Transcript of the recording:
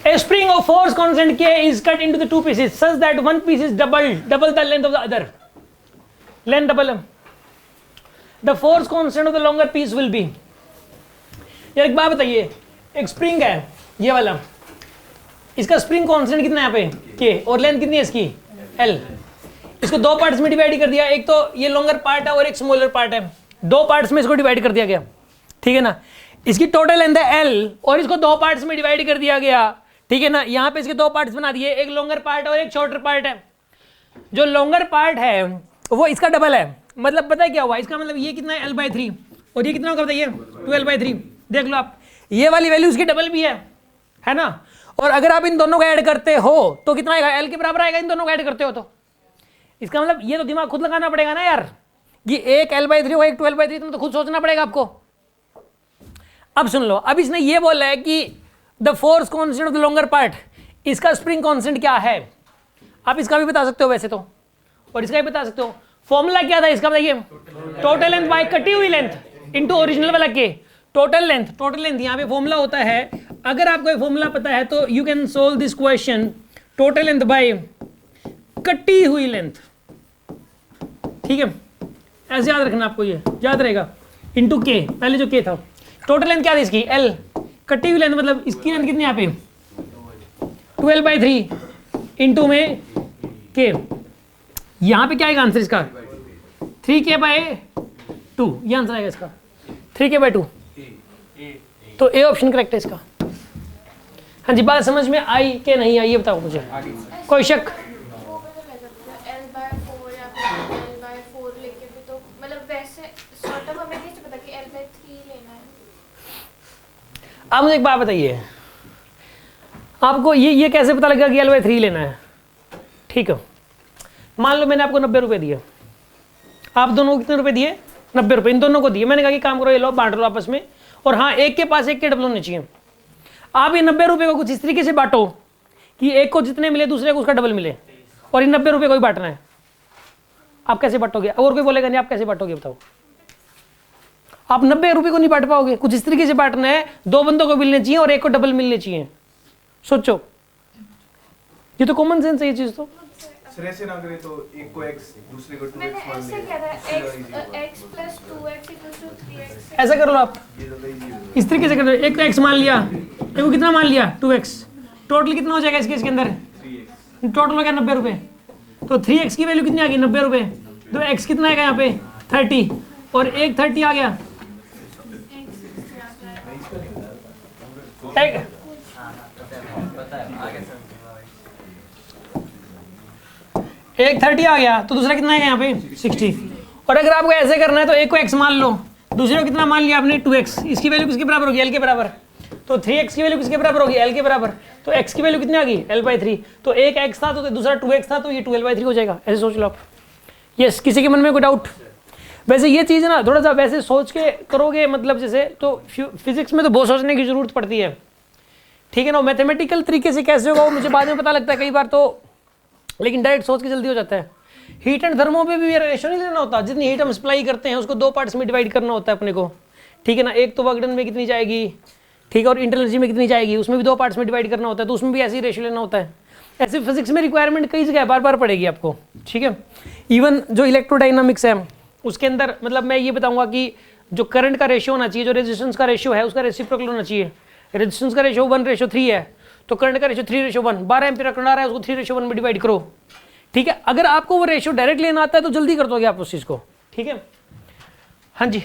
A spring of force constant K is cut into the two pieces such that one piece is double the length of the other. Length double. The force constant of the longer piece will be. यार एक बात बताइए, एक spring है ये वाला, इसका spring constant कितना है यहाँ पे K और लेंथ कितनी है इसकी L. इसको दो पार्ट्स में डिवाइड कर दिया, एक तो ये लॉन्गर पार्ट है और एक स्मॉलर पार्ट है, दो पार्ट्स में इसको डिवाइड कर दिया गया, ठीक है ना. इसकी टोटल लेंथ है L और इसको दो पार्ट्स में डिवाइड कर दिया गया, ठीक है ना. यहाँ पे इसके दो पार्ट्स बना दिए, एक लॉन्गर पार्ट और एक शॉर्टर पार्ट है. जो लॉन्गर पार्ट है वो इसका डबल है, मतलब पता है क्या हुआ, इसका मतलब ये कितना है L/3 और ये कितना होगा बताइए 12/3. देख लो आप, ये वाली वैल्यू उसकी डबल भी है ना. और अगर आप इन दोनों को ऐड करते हो तो कितना आएगा, L के बराबर आएगा इन दोनों को ऐड करते हो तो. इसका मतलब ये तो दिमाग खुद लगाना पड़ेगा ना यार, कि एक L/3 होगा एक 12/3, तो खुद सोचना पड़ेगा आपको. अब सुन लो, अब इसने ये बोला है कि the force constant of the longer part, इसका स्प्रिंग कांस्टेंट क्या है. आप इसका भी बता सकते हो वैसे तो, और इसका भी बता सकते हो. फॉर्मूला क्या था इसका बताइए, टोटल लेंथ बाय कटी हुई लेंथ इनटू ओरिजिनल वाला के. टोटल लेंथ यहाँ पे फॉर्मूला होता है. अगर आपको ये फॉर्मूला पता है तो you can solve this question. Total length bye कटी हुई लेंथ, ठीक है, ऐसे याद रखना आपको, ये याद रहेगा, इनटू के. पहले जो के था, टोटल लेंथ क्या थी इसकी L, कटी हुई लेंथ मतलब इसकी लेंथ कितनी यहाँ पे 12/3 इनटू में के. यहाँ पे क्या आएगा आंसर इसका 3K/2, ये आंसर आएगा इसका 3K/2. तो ए ऑप्शन करेक्ट है इसका. हाँ जी, बात समझ में आई कि नहीं आई ये बताओ मुझे, कोई शक. आप मुझे एक बात बताइए, आपको ये कैसे पता लगेगा कि L/3 लेना है. ठीक है, मान लो मैंने आपको 90 रुपये दिए, आप दोनों को कितने रुपए दिए 90 रुपये, इन दोनों को दिए. मैंने कहा कि काम करो ये लो बांट लो आपस में, और हाँ एक के पास एक के डबल होने चाहिए. आप ये 90 रुपये को कुछ इस तरीके से बांटो कि एक को जितने मिले दूसरे को उसका डबल मिले, और इन 90 रुपये को ही बांटना है. आप कैसे बांटोगे, और कोई बोलेगा नहीं आप कैसे बांटोगे बताओ. आप 90 रुपये को नहीं बांट पाओगे, कुछ इस तरीके से बांटना है, दो बंदों को मिलने चाहिए और एक को डबल मिलने चाहिए. सोचो, ये तो कॉमन सेंस है ये चीज. तो से ना करे तो एक को x दूसरे को 2x मान लिया. ऐसे क्या था, x + 2x = 3x. ऐसा कर लो आप, इस तरीके से कर लो. एक को x मान लिया, एक को कितना मान लिया 2x. टोटल कितना हो जाएगा इसके अंदर, टोटल हो गया 90 रुपये. तो 3x की वैल्यू कितनी आ गई 90 रुपये. तो x कितना आएगा यहाँ पे 30, और एक 30 आ गया. एक 30 आ गया, तो दूसरा कितना आएगा यहाँ पे 60. और अगर आपको ऐसे करना है तो एक को x मान लो, दूसरे को कितना मान लिया आपने 2x. इसकी वैल्यू किसके बराबर होगी L के बराबर. तो 3x की वैल्यू किसके बराबर होगी L के बराबर. तो x की वैल्यू कितनी आ गई L/3. तो एक x था तो दूसरा 2x था, तो ये 12/3 हो जाएगा. ऐसे सोच लो आप. यस, किसी के मन में कोई डाउट. वैसे ये चीज़ ना थोड़ा सा वैसे सोच के करोगे, मतलब जैसे तो फिजिक्स में तो बहुत सोचने की जरूरत पड़ती है, ठीक है ना. मैथमेटिकल तरीके से कैसे होगा वो मुझे बाद में पता लगता है कई बार तो, लेकिन डायरेक्ट सोच के जल्दी हो जाता है. हीट एंड थर्मो पे भी रेशो नहीं लेना होता. जितनी हीट हम सप्लाई करते हैं उसको दो पार्ट्स में डिवाइड करना होता है अपने को, ठीक है ना. एक तो वर्क डन में कितनी जाएगी, ठीक है, और इंटेलिजेंसी में कितनी जाएगी, उसमें भी दो पार्ट्स में डिवाइड करना होता है, तो उसमें भी ऐसे ही रेशो लेना होता है. ऐसे फिजिक्स में रिक्वायरमेंट कई जगह बार बार पड़ेगी आपको, ठीक है. इवन जो इलेक्ट्रोडाइनामिक्स है उसके अंदर, मतलब मैं ये बताऊंगा कि जो करंट का रेशियो होना चाहिए, जो रेजिस्टेंस का रेशियो है उसका रेसिप्रोकल होना चाहिए. रेजिस्टेंस का रेशियो 1:3 है, तो करंट का रेशियो 3:1. 12 एम्पीयर करंट आ रहा है, उसको 3:1 में डिवाइड करो, ठीक है. अगर आपको वो रेशियो डायरेक्ट लेना आता है तो जल्दी कर दोगे आप उस चीज़ को, ठीक है. हाँ जी.